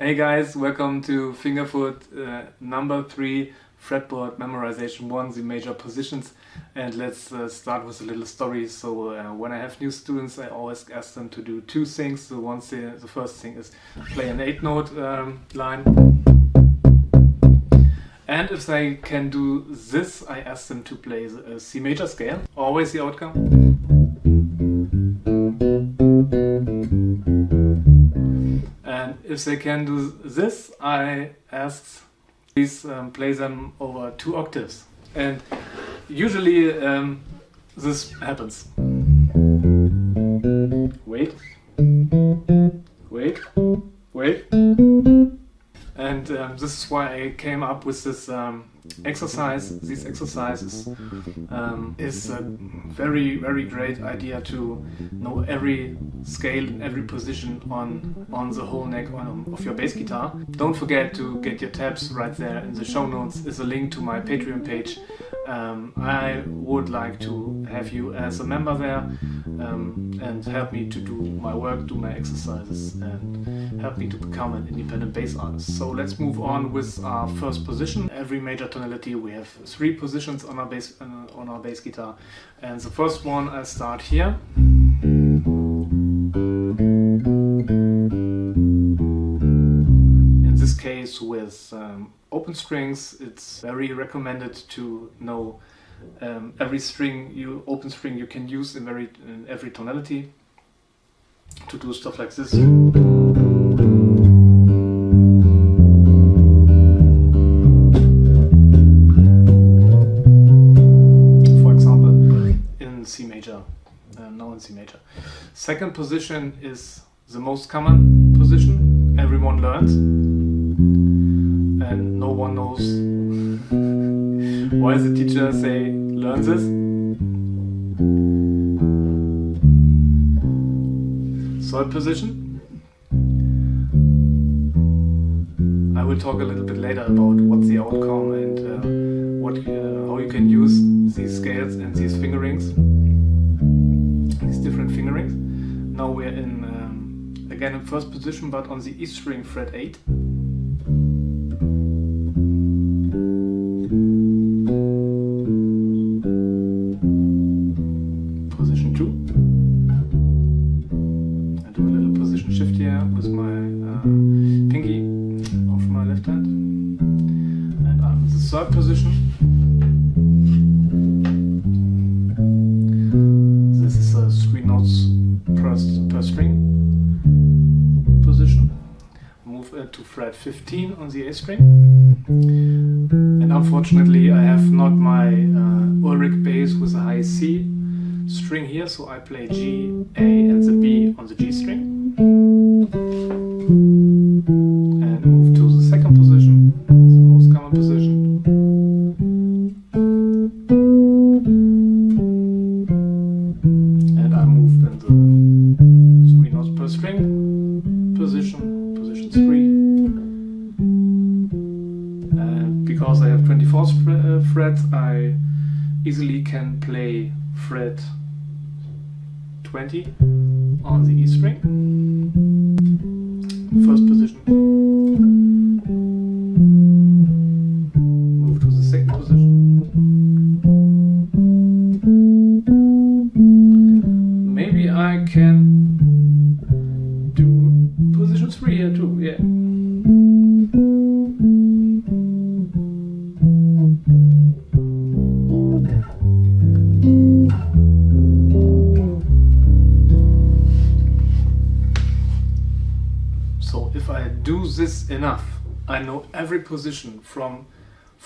Hey guys, welcome to FINGERfOOD number 3 fretboard memorization 1, the major positions. And let's start with a little story. So when I have new students, I always ask them to do two things. So the first thing is play an 8-note line. And if they can do this, I ask them to play the C major scale. Always the outcome. And if they can do this, I ask, please play them over 2 octaves. And usually this happens. Wait, wait, wait. And this is why I came up with this exercise. These exercises is a very, very great idea to know every scale and every position on the whole neck of your bass guitar. Don't forget to get your tabs right there. In the show notes is a link to my Patreon page. I would like to have you as a member there and help me to do my work, do my exercises, and help me to become an independent bass artist. So let's move on with our first position. Every major tonality we have 3 positions on our bass guitar, and the first one I start here. In this case with open strings, it's very recommended to know every open string you can use in every tonality to do stuff like this. For example, in C major, now in C major. Second position is the most common position everyone learns. And no one knows why the teacher say learn this. Third position. I will talk a little bit later about what's the outcome and how you can use these scales and these fingerings, these different fingerings. Now we're in again in first position, but on the E string, fret 8. Position 2. I do a little position shift here with my pinky of my left hand, and I'm in the third position. This is a 3 notes per string position. Move to fret 15 on the A string. And unfortunately I have not my Ulrich bass with a high C string here, so I play G, A and the B on the G string. And move to the second position, the most common position. And I move in the 3 notes per string position 3. And because I have 24th frets, I easily can play fret 20 on the E string. First position. Move to the second position. Maybe I can do position 3 here too, yeah. So if I do this enough, I know every position from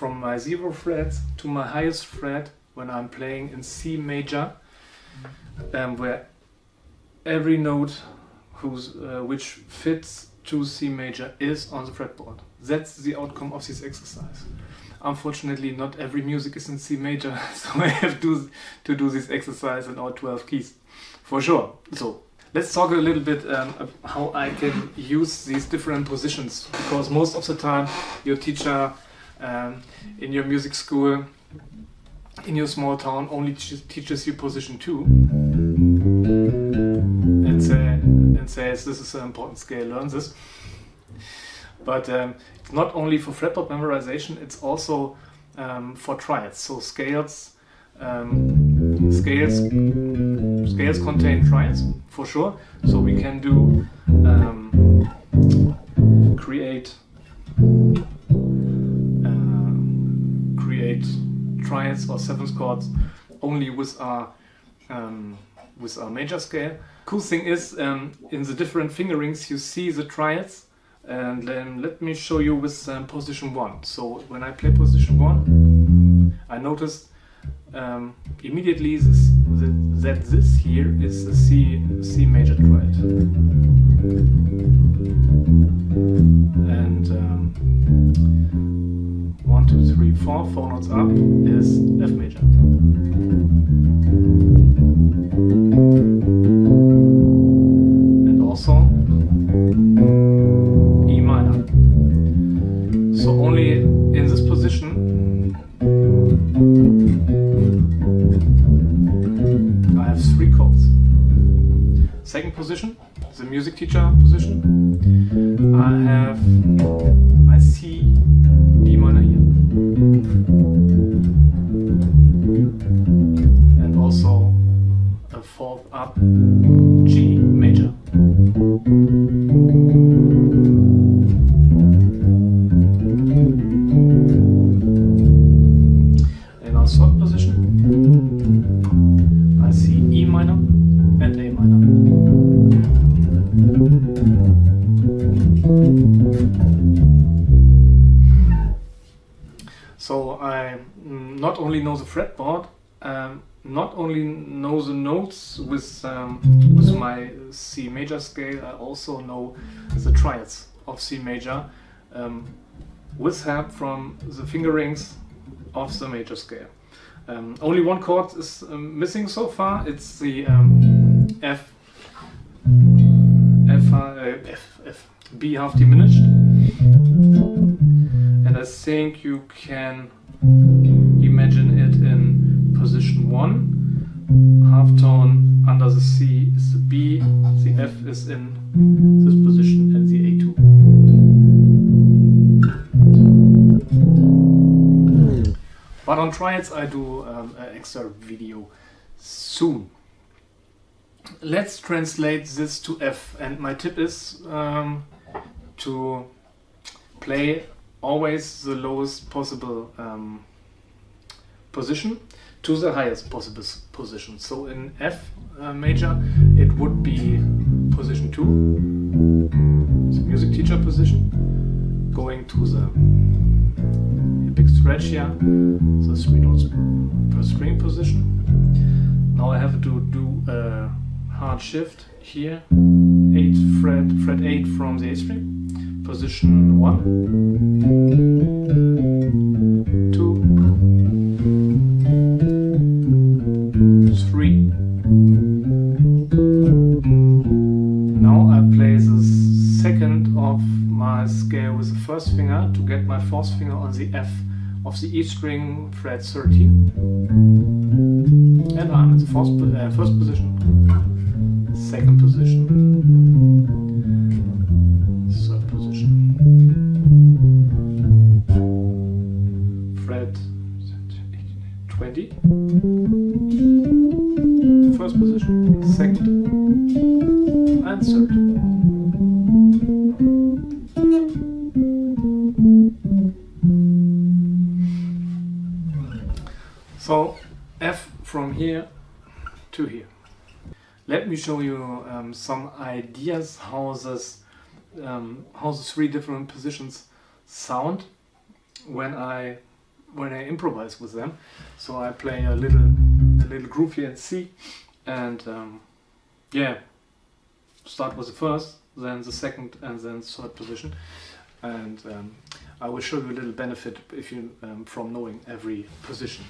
my 0 fret to my highest fret when I'm playing in C major, where every note which fits to C major is on the fretboard. That's the outcome of this exercise. Unfortunately, not every music is in C major, so I have to do this exercise in all 12 keys, for sure. So let's talk a little bit how I can use these different positions, because most of the time your teacher in your music school, in your small town, only teaches you position 2 and says this is an important scale, learn this. But it's not only for fretboard memorization, it's also for triads. So scales contain triads for sure. So we can do create triads or seventh chords only with our major scale. Cool thing is, in the different fingerings you see the triads, and then let me show you with position 1. So when I play position 1, I noticed immediately that this here is the C major triad, and 1, 2, 3, 4 notes up is F major. And also E minor. So only in this position I have 3 chords. Second position, the music teacher position, I see D minor here, and also a 4th up G major. In our third position, I see E minor and A minor. So I not only know the fretboard, not only know the notes with my C major scale, I also know the triads of C major with help from the fingerings of the major scale. Only one chord is missing so far. It's the F, B half diminished, and I think you can imagine it in position 1. Half tone under the C is the B, the F is in this position, and the A2. But on triads I do an extra video soon. Let's translate this to F, and my tip is to play always the lowest possible position to the highest possible position. So in F major it would be position 2, the music teacher position, going to the big stretch here, the 3 notes per string position. Now I have to do a hard shift here, fret 8 from the A string, position 1, 2, 3. Now I play the second of my scale with the first finger to get my fourth finger on the F of the E string, fret 13, and I'm in the first position, second position, third position, fret 20, first position, second, and third. So F from here to here. Let me show you some ideas how the 3 different positions sound when I improvise with them. So I play a little groove here in C, and start with the first, then the second, and then third position. And I will show you a little benefit if you from knowing every position.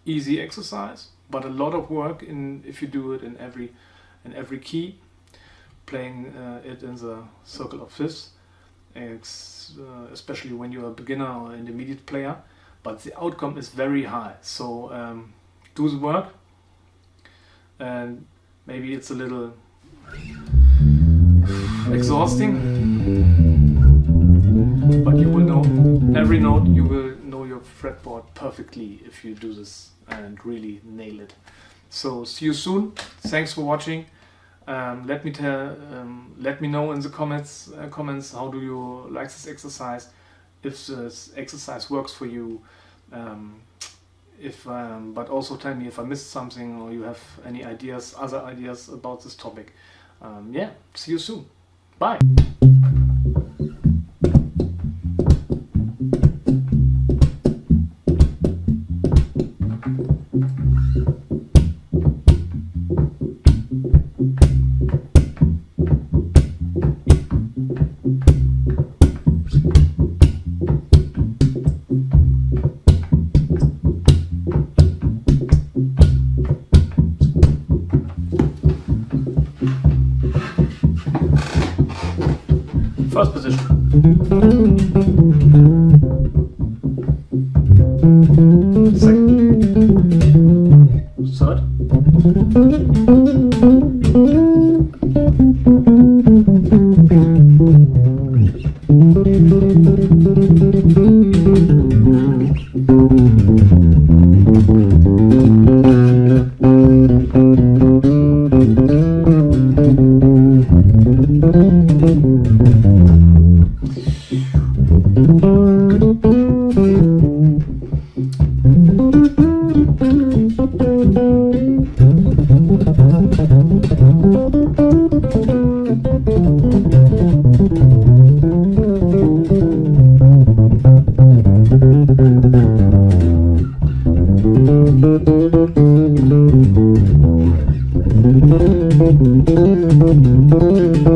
Easy exercise, but a lot of work if you do it in every key, playing it in the circle of fifths, especially when you're a beginner or intermediate player. But the outcome is very high. So do the work, and maybe it's a little exhausting, but you will know every note. You will know your fretboard perfectly if you do this and really nail it. So see you soon. Thanks for watching. Let me know in the comments how do you like this exercise, if this exercise works for you, but also tell me if I missed something or you have any other ideas about this topic. Yeah, see you soon. Bye. First position. Second.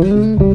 Third.